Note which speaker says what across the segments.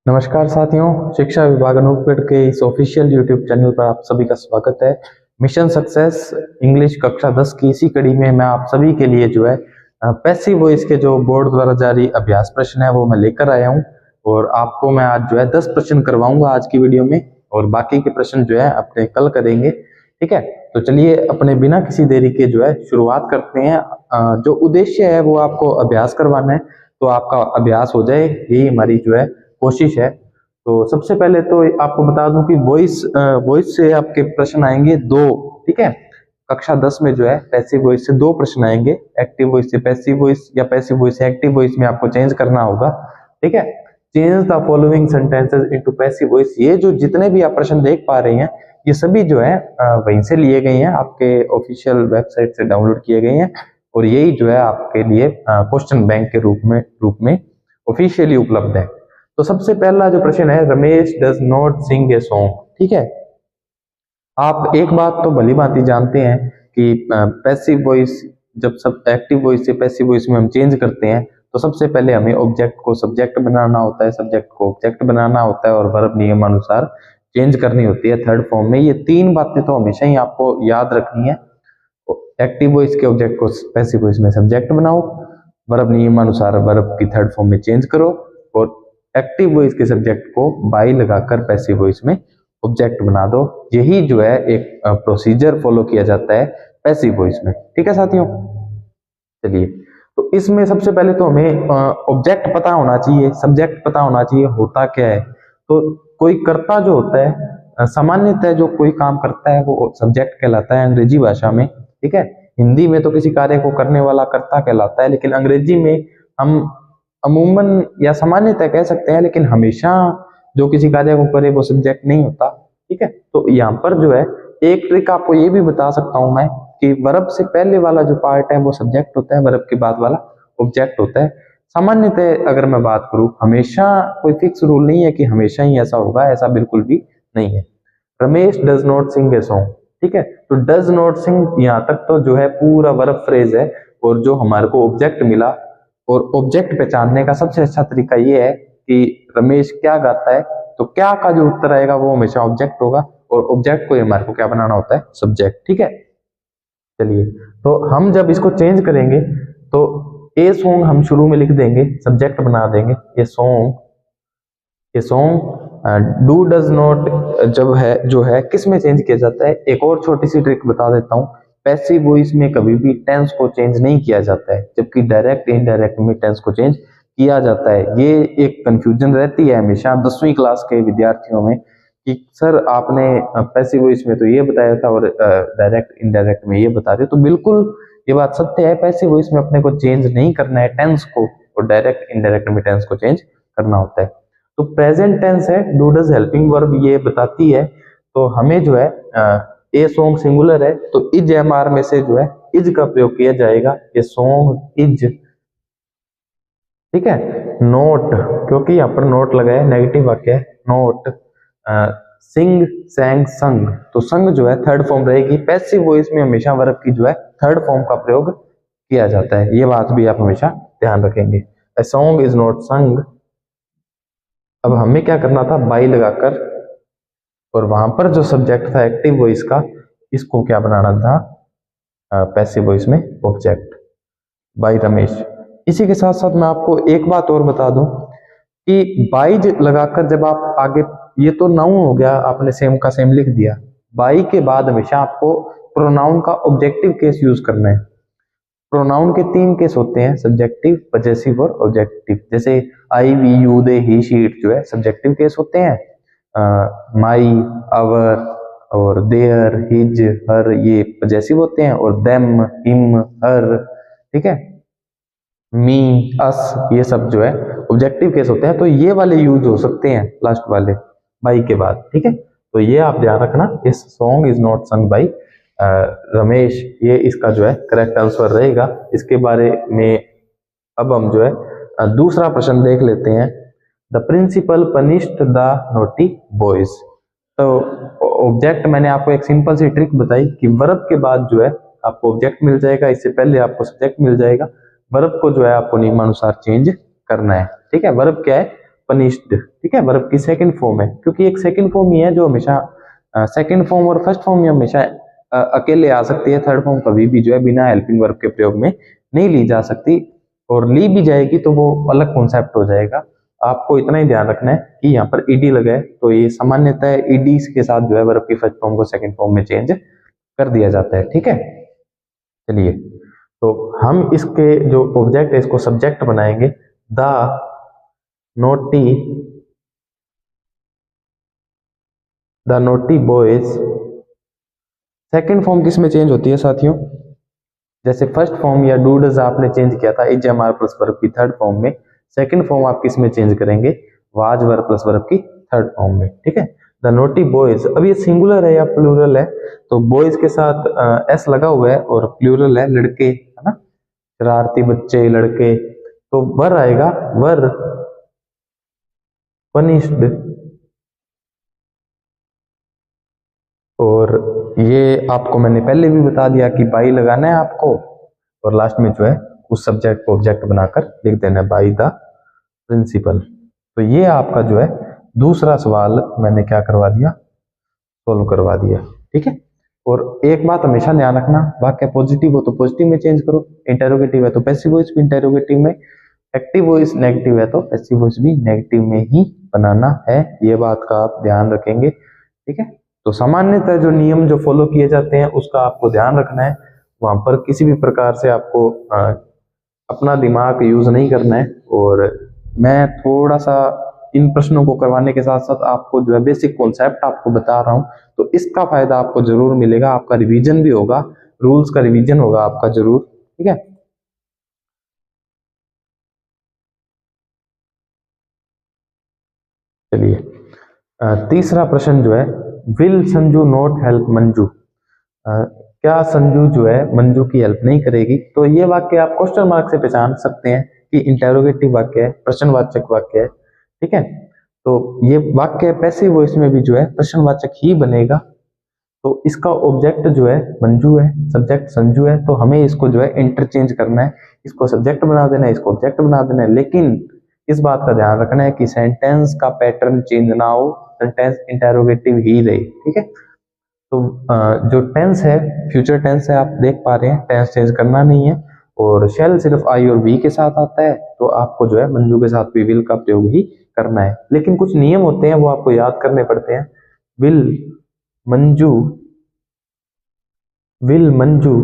Speaker 1: नमस्कार साथियों, शिक्षा विभाग अनूपगढ़ के इस ऑफिशियल यूट्यूब चैनल पर आप सभी का स्वागत है। मिशन सक्सेस इंग्लिश कक्षा 10 की इसी कड़ी में मैं आप सभी के लिए जो है पैसिव वॉइस के जो बोर्ड द्वारा जारी अभ्यास प्रश्न है वो मैं लेकर आया हूं और आपको मैं आज जो है 10 प्रश्न करवाऊंगा आज की वीडियो में और बाकी के प्रश्न जो है अपने कल करेंगे। ठीक है, तो चलिए अपने बिना किसी देरी के जो है शुरुआत करते हैं। जो उद्देश्य है वो आपको अभ्यास करवाना है, तो आपका अभ्यास हो जाए यही हमारी जो है कोशिश है। तो सबसे पहले तो आपको बता दूं कि वॉइस से आपके प्रश्न आएंगे दो। ठीक है, कक्षा 10 में जो है पैसिव वॉइस से दो प्रश्न आएंगे, एक्टिव वॉइस से पैसिव वॉइस या पैसिव वॉइस से एक्टिव वॉइस में आपको चेंज करना होगा। ठीक है, change the following sentences into passive voice. ये जो जितने भी आप प्रश्न देख पा रहे हैं ये सभी जो है वहीं से लिए गए हैं, आपके ऑफिशियल वेबसाइट से डाउनलोड किए गए हैं और यही जो है आपके लिए क्वेश्चन बैंक के रूप में ऑफिशियली उपलब्ध है। तो सबसे पहला जो प्रश्न है, Ramesh does not sing a song. ठीक है, आप एक बात तो भली भांति जानते हैं कि पैसिव वॉइस जब सब एक्टिव वॉइस से पैसिव वॉइस में हम चेंज करते हैं तो सबसे पहले हमें ऑब्जेक्ट को सब्जेक्ट बनाना होता है, सब्जेक्ट को ऑब्जेक्ट बनाना होता है और वर्ब नियमानुसार चेंज करनी होती है थर्ड फॉर्म में। ये तीन बातें तो हमेशा ही आपको याद रखनी है। एक्टिव वॉइस के ऑब्जेक्ट को पैसिव वॉइस में सब्जेक्ट बनाओ, वर्ब नियमानुसार वर्ब की थर्ड फॉर्म में चेंज करो और एक्टिव वॉइस के सब्जेक्ट को बाई लगाकर पैसिव वॉइस में ऑब्जेक्ट बना दो। यही जो है एक प्रोसीजर फॉलो किया जाता है पैसिव वॉइस में। ठीक है साथियों, चलिए तो इसमें सबसे पहले तो हमें ऑब्जेक्ट पता होना चाहिए, सब्जेक्ट पता होना चाहिए होता क्या है। तो कोई कर्ता जो होता है सामान्यतः जो कोई काम करता है वो सब्जेक्ट कहलाता है अंग्रेजी भाषा में। ठीक है, हिंदी में तो किसी कार्य को करने वाला कर्ता कहलाता है, लेकिन अंग्रेजी में हम अमूमन या सामान्यतः कह सकते हैं, लेकिन हमेशा जो किसी कार्य को करे वो सब्जेक्ट नहीं होता। ठीक है, तो यहाँ पर जो है एक ट्रिक आपको ये भी बता सकता हूं मैं कि वर्ब से पहले वाला जो पार्ट है वो सब्जेक्ट होता है, वर्ब के बाद वाला ऑब्जेक्ट होता है। सामान्यतः अगर मैं बात करूं, हमेशा कोई फिक्स रूल नहीं है कि हमेशा ही ऐसा होगा, ऐसा बिल्कुल भी नहीं है। Ramesh does not sing a song. ठीक है, तो डज नॉट सिंग यहाँ तक तो जो है पूरा वर्ब फ्रेज है और जो हमारे को ऑब्जेक्ट मिला और ऑब्जेक्ट पहचानने का सबसे अच्छा तरीका ये है कि रमेश क्या गाता है, तो क्या का जो उत्तर आएगा वो हमेशा ऑब्जेक्ट होगा और ऑब्जेक्ट को हमारे को क्या बनाना होता है, सब्जेक्ट। ठीक है, चलिए तो हम जब इसको चेंज करेंगे तो ए सॉन्ग हम शुरू में लिख देंगे, सब्जेक्ट बना देंगे ये सॉन्ग। डू डज नॉट जो है किस में चेंज किया जाता है। एक और छोटी सी ट्रिक बता देता हूं, पैसिव वॉइस में कभी भी टेंस को चेंज नहीं किया जाता है, जबकि डायरेक्ट इनडायरेक्ट में टेंस को चेंज किया जाता है। ये एक कंफ्यूजन रहती है हमेशा 10वीं क्लास के विद्यार्थियों में कि सर आपने पैसिव वॉइस में तो ये बताया था और डायरेक्ट इनडायरेक्ट में ये बता रहे हो। तो बिल्कुल ये बात सत्य है, पैसिव वॉइस में अपने को चेंज नहीं करना है टेंस को, और डायरेक्ट इनडायरेक्ट में टेंस को चेंज करना होता है। तो प्रेजेंट टेंस है, डू डज हेल्पिंग वर्ब ये बताती है, तो हमें जो है ए सॉन्ग सिंगुलर है तो इज एम आर में से जो है इज का प्रयोग किया जाएगा, ये सॉन्ग इज। ठीक है, नोट, क्योंकि यहाँ पर नोट लगा है, नेगेटिव वाक्य है, नोट। सिंग सैंग संग, तो संग जो है थर्ड फॉर्म रहेगी। पैसिव वॉइस में हमेशा वर्ब की जो है थर्ड फॉर्म का प्रयोग किया जाता है, ये बात भी आप हमेशा ध्यान रखेंगे। A song is not sung। अब हमें क्या करना था, बाई लगाकर, और वहां पर जो सब्जेक्ट था एक्टिव वॉइस का, इसको क्या बनाना था पैसिव वॉइस में ऑब्जेक्ट, बाई रमेश। इसी के साथ साथ मैं आपको एक बात और बता दूं कि बाई लगाकर जब आप आगे, ये तो नाउन हो गया, आपने सेम का सेम लिख दिया, बाई के बाद हमेशा आपको प्रोनाउन का ऑब्जेक्टिव केस यूज करना है। प्रोनाउन के तीन केस होते हैं, सब्जेक्टिव, पजेसिव और ऑब्जेक्टिव। जैसे I, we, you, they, he, she, it जो है सब्जेक्टिव केस होते हैं, माई, आवर और देयर, हिज, हर ये पजेसिव होते हैं, और देम, हिम, हर, ठीक है, मी, अस, ये सब जो है ऑब्जेक्टिव केस होते हैं। तो ये वाले यूज हो सकते हैं लास्ट वाले बाई के बाद। ठीक है, तो ये आप ध्यान रखना, इस सॉन्ग इज नॉट संग बाई रमेश, ये इसका जो है करेक्ट आंसर रहेगा। इसके बारे में अब हम जो है दूसरा प्रश्न देख लेते हैं। The principal punished the naughty boys. तो ऑब्जेक्ट मैंने आपको एक सिंपल सी ट्रिक बताई कि वर्ब के बाद जो है आपको ऑब्जेक्ट मिल जाएगा, इससे पहले आपको सब्जेक्ट मिल जाएगा। वर्ब को जो है आपको नियमानुसार चेंज करना है। ठीक है, वर्ब क्या है, पनिश्ड, ठीक है, वर्ब की सेकंड फॉर्म है, क्योंकि एक सेकंड फॉर्म ही है जो हमेशा सेकंड फॉर्म और फर्स्ट फॉर्म में हमेशा अकेले आ सकती है। थर्ड फॉर्म कभी भी जो है बिना हेल्पिंग वर्ब के प्रयोग में नहीं ली जा सकती, और ली भी जाएगी तो वो अलग कॉन्सेप्ट हो जाएगा। आपको इतना ही ध्यान रखना है कि यहाँ पर ईडी लगा है, तो ये सामान्यतः ईडी के साथ जो है वर्ब की फर्स्ट फॉर्म को सेकंड फॉर्म में चेंज कर दिया जाता है, ठीक है। चलिए, तो हम इसके जो ऑब्जेक्ट है इसको सब्जेक्ट बनाएंगे। The naughty boys, second form किस में चेंज होती है साथियों? जैसे फर्स्ट फॉर्म या डू डज आपने चेंज किया था is am are plus verb की थर्ड फॉर्म में, सेकंड फॉर्म आप किस में चेंज करेंगे? वाज वर्ब प्लस वर्ब की थर्ड फॉर्म में, ठीक है। द नोटी बॉयज, अब ये सिंगुलर है या प्लूरल है? तो बॉयज के साथ एस लगा हुआ है और प्लूरल है, लड़के, है ना, शरारती बच्चे, लड़के, तो वर आएगा, वर पनिश्ड, और ये आपको मैंने पहले भी बता दिया कि बाई लगाना है आपको, और लास्ट में जो है उस सब्जेक्ट को ऑब्जेक्ट बनाकर लिख देना है बाई द प्रिंसिपल। तो ये आपका जो है दूसरा सवाल मैंने क्या करवा दिया, सोल्व करवा दिया, ठीक है। और एक बात हमेशा ध्यान रखना, वाक्य पॉजिटिव हो तो पॉजिटिव में चेंज करो, इंटेरोगेटिव है तो पैसिव वॉइस भी इंटेरोगेटिव में, एक्टिव वॉइस नेगेटिव है तो पैसिव वॉइस भी नेगेटिव में ही बनाना है, ये बात का आप ध्यान रखेंगे, ठीक है। तो सामान्यतः जो नियम जो फॉलो किए जाते हैं उसका आपको ध्यान रखना है, वहां पर किसी भी प्रकार से आपको अपना दिमाग यूज नहीं करना है। और मैं थोड़ा सा इन प्रश्नों को करवाने के साथ साथ आपको जो है बेसिक कॉन्सेप्ट आपको बता रहा हूं, तो इसका फायदा आपको जरूर मिलेगा, आपका रिवीजन भी होगा, रूल्स का रिवीजन होगा आपका जरूर, ठीक है। चलिए, तीसरा प्रश्न जो है, will Sanju not help Manju, क्या संजू जो है मंजू की हेल्प नहीं करेगी? तो ये वाक्य आप क्वेश्चन मार्क से पहचान सकते हैं कि इंटेरोगेटिव वाक्य है, प्रश्नवाचक वाक्य है, ठीक है। तो ये वाक्य पैसिव वॉइस में भी जो है प्रश्नवाचक ही बनेगा। तो इसका ऑब्जेक्ट जो है मंजू है, सब्जेक्ट संजू है, तो हमें इसको जो है इंटरचेंज करना है, इसको सब्जेक्ट बना देना है, इसको ऑब्जेक्ट बना देना है, लेकिन इस बात का ध्यान रखना है कि सेंटेंस का पैटर्न चेंज ना हो, सेंटेंस इंटेरोगेटिव ही रहे, ठीक है। तो जो टेंस है फ्यूचर टेंस है, आप देख पा रहे हैं, टेंस चेंज करना नहीं है, और शेल सिर्फ आई और वी के साथ आता है, तो आपको जो है मंजू के साथ भी विल का प्रयोग ही करना है। लेकिन कुछ नियम होते हैं वो आपको याद करने पड़ते हैं। विल मंजू, विल मंजू,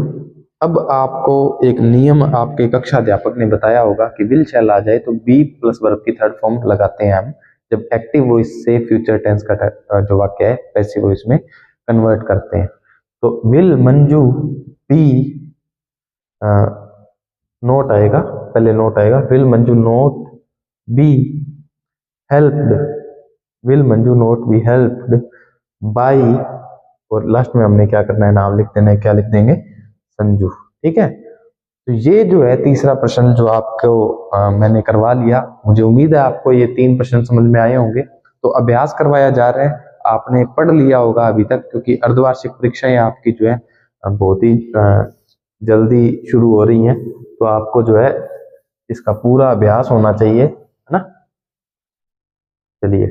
Speaker 1: अब आपको एक नियम आपके कक्षा अध्यापक ने बताया होगा कि विल शैल आ जाए तो बी प्लस वर्ब की थर्ड फॉर्म लगाते हैं हम, जब एक्टिव वॉइस से फ्यूचर टेंस का जो वाक्य है पैसिव वॉइस में कन्वर्ट करते हैं। तो विल मंजू बी, नोट आएगा, पहले नोट आएगा, will Manju note be helped, will Manju note be helped by, और लास्ट में हमने क्या करना है, नाम लिख देना है, क्या लिख देंगे, संजू, ठीक है। तो ये जो है तीसरा प्रश्न जो आपको मैंने करवा लिया, मुझे उम्मीद है आपको ये 3 प्रश्न समझ में आए होंगे। तो अभ्यास करवाया जा रहा है, आपने पढ़ लिया होगा अभी तक, क्योंकि अर्धवार्षिक परीक्षाएं आपकी जो है बहुत ही जल्दी शुरू हो रही हैं, तो आपको जो है इसका पूरा अभ्यास होना चाहिए, है ना। चलिए,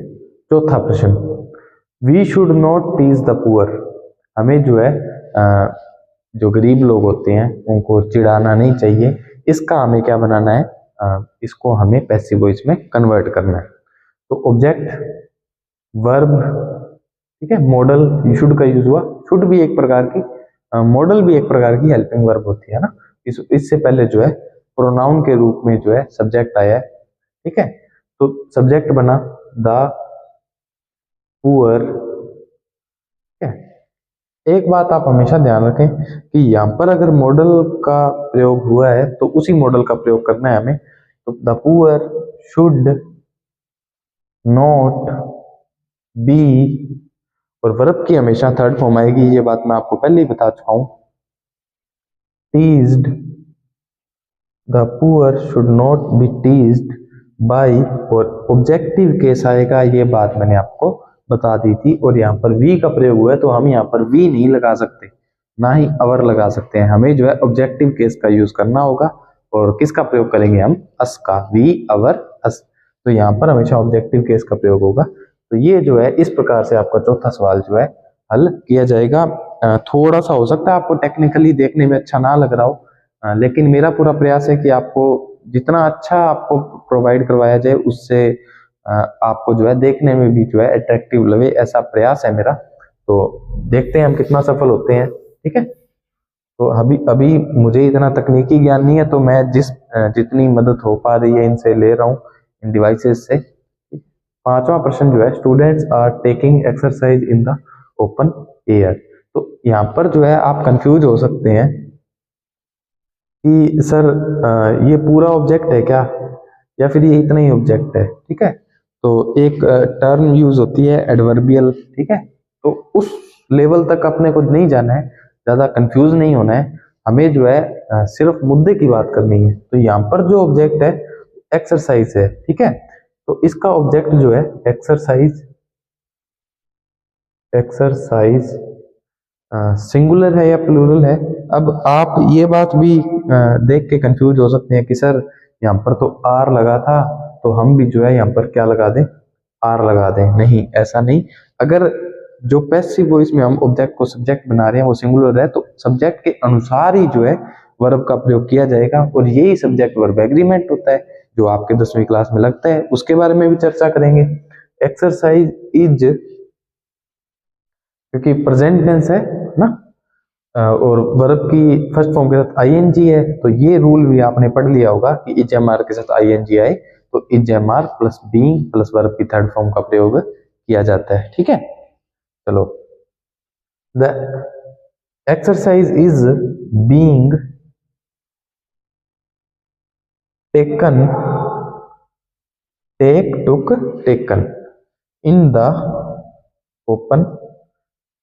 Speaker 1: चौथा प्रश्न, we should not tease the poor, हमें जो है जो गरीब लोग होते हैं उनको चिढ़ाना नहीं चाहिए, इसका हमें क्या बनाना है, इसको हमें पैसिव वॉइस में कन्वर्ट करना है। तो ऑब्जेक्ट, वर्ब, ठीक है, मॉडल, शुड का यूज हुआ, शुड भी एक प्रकार की, मॉडल भी एक प्रकार की हेल्पिंग वर्ब होती है ना, इससे पहले जो है प्रोनाउन के रूप में जो है सब्जेक्ट आया है, ठीक है। तो सब्जेक्ट बना द पुअर, ठीक है। एक बात आप हमेशा ध्यान रखें कि यहाँ पर अगर मॉडल का प्रयोग हुआ है तो उसी मॉडल का प्रयोग करना है हमें। तो the poor should not be, और वर्ब की हमेशा थर्ड फॉर्म आएगी, ये बात मैं आपको पहले ही बता चुका हूं, teased, the poor should not be teased by, और ऑब्जेक्टिव केस आएगा, ये बात मैंने आपको बता दी थी। और यहाँ पर वी का प्रयोग हुआ है तो हम यहाँ पर वी नहीं लगा सकते, ना ही अवर लगा सकते हैं, हमें जो है ऑब्जेक्टिव केस का यूज करना होगा। और किसका प्रयोग करेंगे हम, अस का, वी अवर अस। तो यहाँ पर हमेशा ऑब्जेक्टिव केस का प्रयोग होगा। तो ये जो है इस प्रकार से आपका चौथा सवाल जो है हल किया जाएगा। थोड़ा सा हो सकता है आपको टेक्निकली देखने में अच्छा ना लग रहा हो, लेकिन मेरा पूरा प्रयास है कि आपको जितना अच्छा आपको प्रोवाइड करवाया जाए उससे आपको जो है देखने में भी जो है अट्रैक्टिव लगे, ऐसा प्रयास है मेरा। तो देखते हैं हम कितना सफल होते हैं। ठीक है, तो अभी अभी मुझे इतना तकनीकी ज्ञान नहीं है, तो मैं जितनी मदद हो पा रही है इनसे ले रहा हूँ, इन डिवाइसेस से। पांचवा प्रश्न जो है, students are taking exercise in the open air. तो यहाँ पर जो है आप कंफ्यूज हो सकते हैं कि सर ये पूरा ऑब्जेक्ट है क्या, या फिर ये इतना ही ऑब्जेक्ट है। ठीक है, तो एक टर्म यूज होती है एडवर्बियल। ठीक है, तो उस लेवल तक अपने को नहीं जाना है, ज्यादा कंफ्यूज नहीं होना है, हमें जो है सिर्फ मुद्दे की बात करनी है। तो यहाँ पर जो ऑब्जेक्ट है एक्सरसाइज है। ठीक है, तो इसका ऑब्जेक्ट जो है एक्सरसाइज, एक्सरसाइज सिंगुलर है या प्लूरल है। अब आप ये बात भी देख के कंफ्यूज हो सकते हैं कि सर यहाँ पर तो आर लगा था, तो हम भी जो है यहाँ पर क्या लगा दें, आर लगा दें। नहीं, ऐसा नहीं। अगर जो पैसिव वॉइस में हम ऑब्जेक्ट को सब्जेक्ट बना रहे हैं वो सिंगुलर है, तो सब्जेक्ट के अनुसार ही जो है वर्ब का प्रयोग किया जाएगा, और यही सब्जेक्ट वर्ब एग्रीमेंट होता है जो आपके 10वीं क्लास में लगता है। उसके बारे में भी चर्चा करेंगे। एक्सरसाइज इज, क्योंकि प्रेजेंट टेंस है ना, और वर्ब की फर्स्ट फॉर्म के साथ आईएनजी है, तो ये रूल भी आपने पढ़ लिया होगा कि इज एम आर के साथ आईएनजी आए तो is am are plus being plus verb की थर्ड फॉर्म का प्रयोग किया जाता है। ठीक है, चलो, the exercise is being taken, take took taken in the open,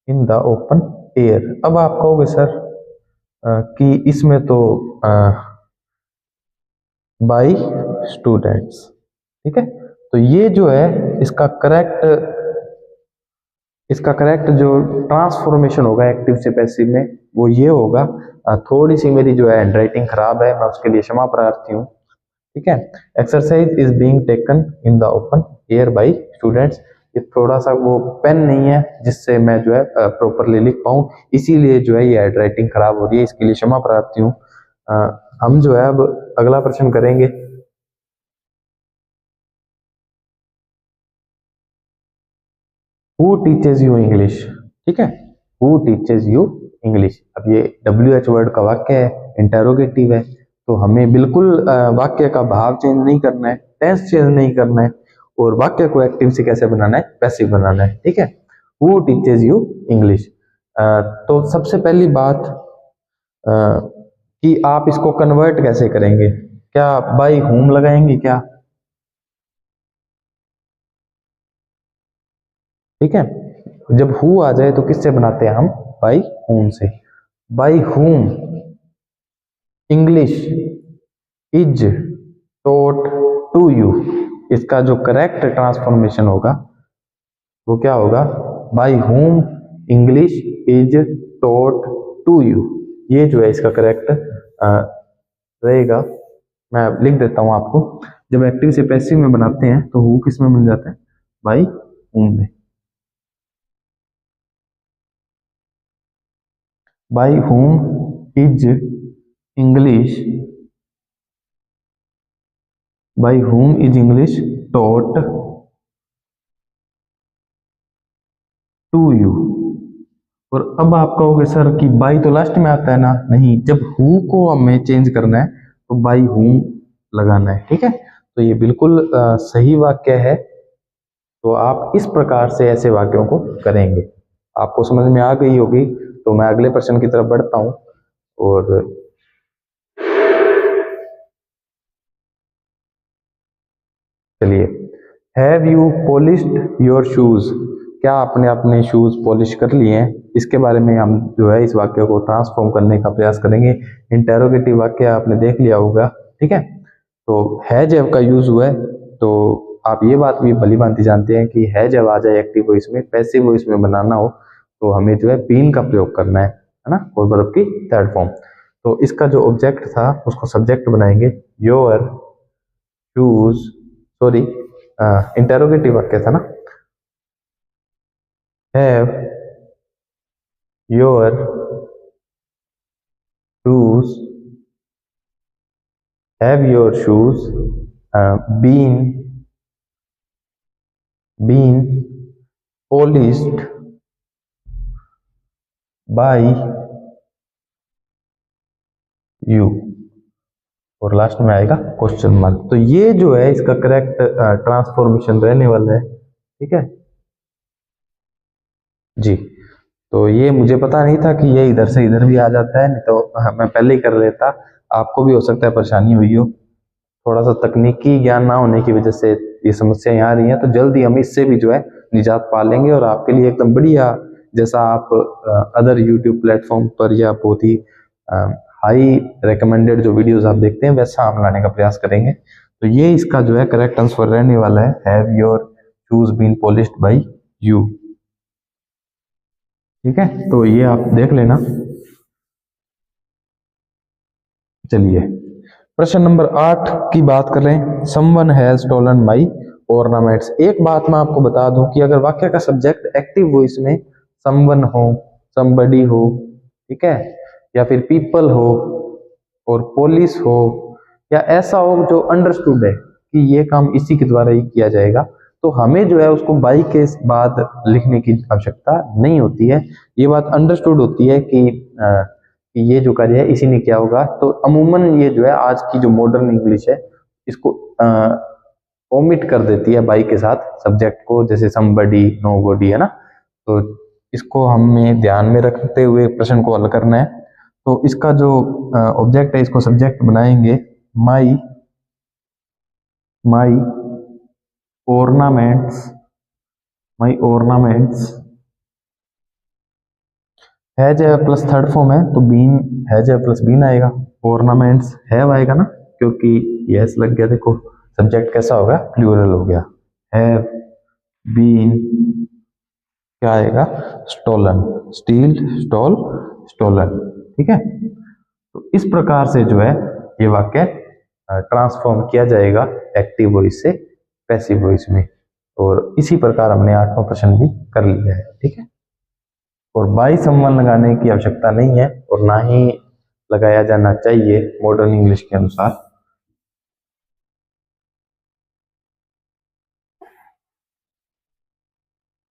Speaker 1: in the open air. अब आप कहोगे सर कि इसमें तो बाय स्टूडेंट्स। ठीक है, तो ये जो है इसका करेक्ट जो ट्रांसफॉर्मेशन होगा एक्टिव से पैसिव में वो ये होगा। थोड़ी सी मेरी जो है हैंडराइटिंग खराब है, मैं उसके लिए क्षमा प्रार्थी हूँ। ठीक है, exercise is being taken in the open air by students. ये थोड़ा सा वो पेन नहीं है जिससे मैं जो है प्रॉपरली लिख पाऊँ, इसीलिए जो है ये हैंडराइटिंग खराब हो रही है, इसके लिए क्षमा प्रार्थी हूँ। हम जो है अब अगला प्रश्न करेंगे। Who teaches you English. ठीक है, हु टीचेज यू इंग्लिश। अब ये WH वर्ड का वाक्य है, इंटेरोगेटिव है, तो हमें बिल्कुल वाक्य का भाव चेंज नहीं करना है, टेंस चेंज नहीं करना है, और वाक्य को एक्टिव से कैसे बनाना है, पैसिव बनाना है। ठीक है, हु टीचेज यू इंग्लिश। तो सबसे पहली बात कि आप इसको कन्वर्ट कैसे करेंगे, क्या बाय हुम लगाएंगे क्या। ठीक है, जब हु आ जाए तो किससे बनाते हैं हम, बाय हुम से। By whom English is taught to you, इसका जो करेक्ट ट्रांसफॉर्मेशन होगा वो क्या होगा, by whom English is taught to you. ये जो है इसका करेक्ट रहेगा। मैं लिख देता हूं आपको। जब एक्टिव से पैसिव में बनाते हैं तो हु किस में बन जाता है, बाय हुम में। By whom is English, by whom is English taught to you. और अब आप कहोगे सर कि बाई तो लास्ट में आता है ना, नहीं, जब हु को हमें चेंज करना है तो बाई हुम लगाना है। ठीक है, तो ये बिल्कुल सही वाक्य है। तो आप इस प्रकार से ऐसे वाक्यों को करेंगे। आपको समझ में आ गई होगी, तो मैं अगले प्रश्न की तरफ बढ़ता हूं। और चलिए, have you polished your shoes. क्या आपने अपने शूज पॉलिश कर लिए हैं, इसके बारे में हम जो है इस वाक्य को ट्रांसफॉर्म करने का प्रयास करेंगे। इंटेरोगेटिव वाक्य आपने देख लिया होगा। ठीक है, तो है जब का यूज हुआ है, तो आप ये बात भी भली भांति जानते हैं कि है जब आ जाए एक्टिव वॉइस में, पैसिव वॉइस में बनाना हो तो हमें जो है बीन का प्रयोग करना है ना, और वर्ब की थर्ड फॉर्म। तो इसका जो ऑब्जेक्ट था उसको सब्जेक्ट बनाएंगे, योर शूज, सॉरी इंटेरोगेटिव वाक्य था ना। Have your shoes, have your shoes been polished by you, और लास्ट में आएगा क्वेश्चन मार्क। तो ये जो है इसका करेक्ट ट्रांसफॉर्मेशन रहने वाला है, ठीक है जी। तो ये मुझे पता नहीं था कि ये इधर से इधर भी आ जाता है, नहीं तो मैं पहले ही कर लेता। आपको भी हो सकता है परेशानी हुई हो, थोड़ा सा तकनीकी ज्ञान ना होने की वजह से ये समस्याएं आ रही हैं। तो जल्दी हम इससे भी जो है निजात पा लेंगे और आपके लिए एकदम बढ़िया, जैसा आप अदर यूट्यूब प्लेटफॉर्म पर या बहुत ही हाई रिकमेंडेड जो वीडियोस आप देखते हैं वैसा हम लाने का प्रयास करेंगे। तो ये इसका जो है करेक्ट आंसर रहने वाला है, have your shoes been polished by you, ठीक है। तो ये आप देख लेना। चलिए प्रश्न नंबर 8 की बात कर रहे हैं। Someone has stolen my ornaments. एक बात मैं आपको बता दूं कि अगर वाक्य का सब्जेक्ट एक्टिव वॉइस में समवन हो, समबडी हो, ठीक है, या फिर पीपल हो और पुलिस हो, या ऐसा हो जो अंडरस्टूड है कि ये काम इसी के द्वारा ही किया जाएगा, तो हमें जो है उसको बाई के बाद लिखने की आवश्यकता नहीं होती है। ये बात अंडरस्टूड होती है कि ये जो कार्य है इसी ने किया होगा। तो अमूमन ये जो है आज की जो मॉडर्न इंग्लिश है इसको ओमिट कर देती है बाई के साथ सब्जेक्ट को, जैसे समबडी, नोबडी, है ना। तो इसको हमें ध्यान में रखते हुए प्रश्न को हल करना है। तो इसका जो ऑब्जेक्ट है इसको सब्जेक्ट बनाएंगे माई ऑर्नामेंट्स, माई ऑर्नामेंट्स। हैज है प्लस थर्ड फॉर्म है तो बीन, हैज है प्लस बीन आएगा, ऑर्नामेंट्स हैव आएगा ना, क्योंकि यस लग गया। देखो सब्जेक्ट कैसा होगा, प्लूरल हो गया। हैव बीन क्या आएगा, स्टोलन, स्टील, स्टॉल, स्टोलन, ठीक है। तो इस प्रकार से जो है ये वाक्य ट्रांसफॉर्म किया जाएगा एक्टिव वॉइस से पैसिव वॉइस में, और इसी प्रकार हमने 8वां प्रश्न भी कर लिया है, ठीक है। और बाई समवन लगाने की आवश्यकता नहीं है और ना ही लगाया जाना चाहिए मॉडर्न इंग्लिश के अनुसार।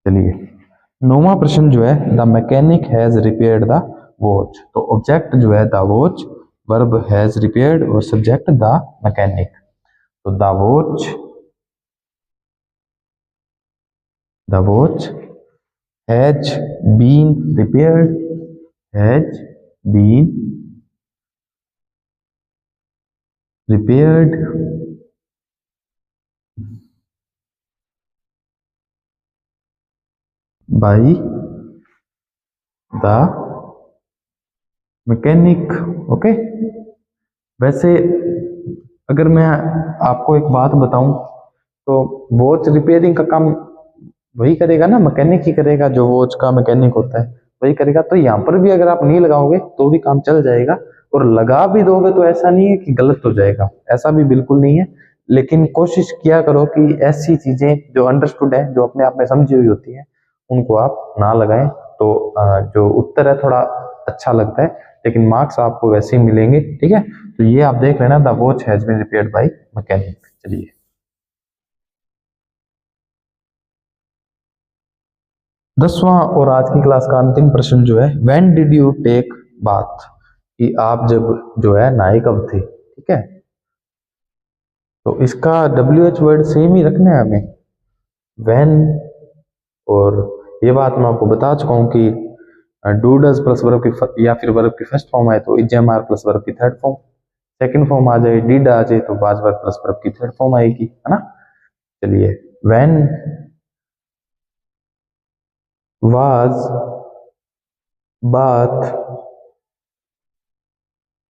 Speaker 1: चलिए 9वां प्रश्न जो है, the mechanic has repaired the watch. तो ऑब्जेक्ट जो है the watch, verb has repaired और सब्जेक्ट द मैकेनिक। तो the watch has been repaired, has been repaired by the mechanic, okay. वैसे अगर मैं आपको एक बात बताऊं तो वॉच रिपेयरिंग का काम वही करेगा ना, मैकेनिक ही करेगा, जो वॉच का मैकेनिक होता है वही करेगा। तो यहाँ पर भी अगर आप नहीं लगाओगे तो भी काम चल जाएगा, और लगा भी दोगे तो ऐसा नहीं है कि गलत हो जाएगा, ऐसा भी बिल्कुल नहीं है। लेकिन कोशिश किया करो कि ऐसी चीजें जो अंडरस्टूड है, जो अपने आप में समझी हुई होती है, उनको आप ना लगाएं। तो जो उत्तर है थोड़ा अच्छा लगता है, लेकिन मार्क्स आपको वैसे ही मिलेंगे, ठीक है। तो ये आप देख लेना, the watch has been repaired by mechanic. चलिए 10वां और आज की क्लास का अंतिम प्रश्न जो है, when did you take bath, कि आप जब जो है नहाए कब थे, ठीक है। तो इसका WH वर्ड सेम ही रखना है हमें, व्हेन। और ये बात मैं आपको बता चुका हूं कि डू डज प्लस वर्ब की या फिर वर्ब की फर्स्ट फॉर्म आए तो is am are plus verb की थर्ड फॉर्म, सेकंड फॉर्म आ जाए, डिड आ जाए तो वाज वर्ब प्लस वर्ब की थर्ड फॉर्म आएगी, है ना। चलिए when was bath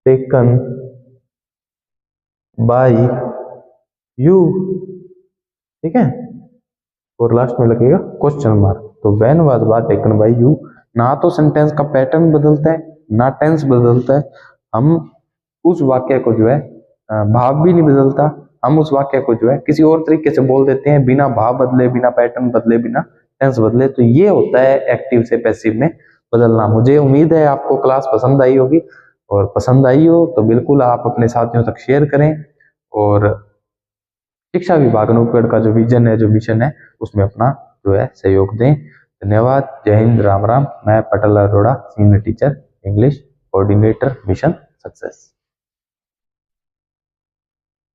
Speaker 1: taken by you, ठीक है। और लास्ट में लगेगा क्वेश्चन मार्क। तो when was bath taken by you, ना तो सेंटेंस का पैटर्न बदलता है ना टेंस बदलता है, हम उस वाक्य को जो है भाव भी नहीं बदलता, हम उस वाक्य को जो है किसी और तरीके से बोल देते हैं, बिना भाव बदले, बिना पैटर्न बदले, बिना टेंस बदले। तो ये होता है एक्टिव से पैसिव में बदलना। मुझे उम्मीद है आपको क्लास पसंद आई होगी, और पसंद आई हो तो बिल्कुल आप अपने साथियों तक शेयर करें, और शिक्षा विभाग अनूपगढ़ का जो विजन है, जो मिशन है, उसमें अपना जो है सहयोग दें। धन्यवाद। जय हिंद, राम राम। मैं पटल Arora, senior teacher English, coordinator, mission success.